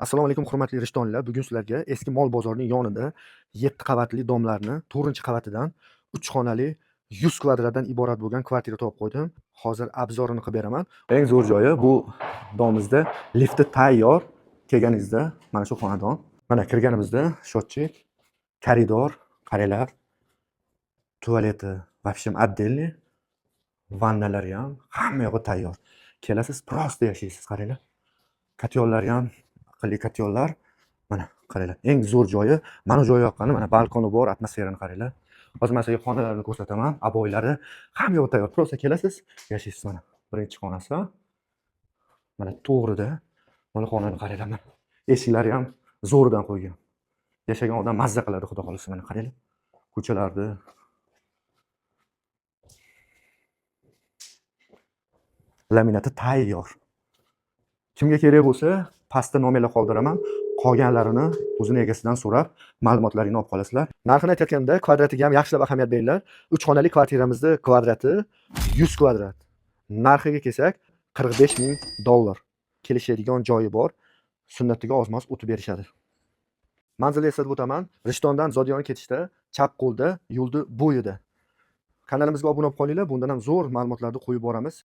Assalomu alaykum hurmatli rishtonlar. Bugun sizlarga eski mol bozorining yonida 7 qavatli domlarni 4-qavatidan 3 xonali 100 kvadratdan iborat bo'lgan kvartira topib qo'ydim. Hozir obzorini qilib beraman. Eng zo'r joyi bu domimizda lifti tayyor. Kelganingizda mana shu xonadon. Mana kirganimizda shotchik, koridor, qaranglar. Tualeti вообще отдельный. Vannalari ham hamma yog'i tayyor. Kelasiz, prosta yashaysiz, qaranglar. Kotyollar ham aqlli kotyollar. Mana qaranglar. Eng zo'r joyi mana joy yoqqani, mana balkoni bor, atmosferani qaranglar. Hozir men sizga xonalarni ko'rsataman. Aboylari hamma yo'q tayyor. Prosta kelasiz, yashaysiz mana. Birinchi xonasi. Mana to'g'rida. Mana xonani qaranglar mana. Eshiklari ham zo'ridan qo'ygan. Yashagan odam mazza qiladi, xudo xolisa mana qaranglar. Ko'chalarni laminati tayyor. Kimga kerak bo'lsa, pastda nomerlar qoldiraman. Qolganlarini o'zini egasidan so'rab, ma'lumotlarini olib qolasizlar. Narxini aytayotganda, kvadratiga ham yaxshilab ahamiyat beringlar. 3 xonali kvartiramizning kvadrati 100 kvadrat. Narxiga kelsak, $45,000. Kelishadigan joyi bor. Sunnatiga ozmoz o'tib berishadi. Manzilni eslatib o'taman. Rishtondan Zodiyonga ketishda chap qo'lda, yo'lni bo'yida. Kanalimizga obuna bo'lib qolinglar. Bundan ham zo'r ma'lumotlarni qo'yib boramiz.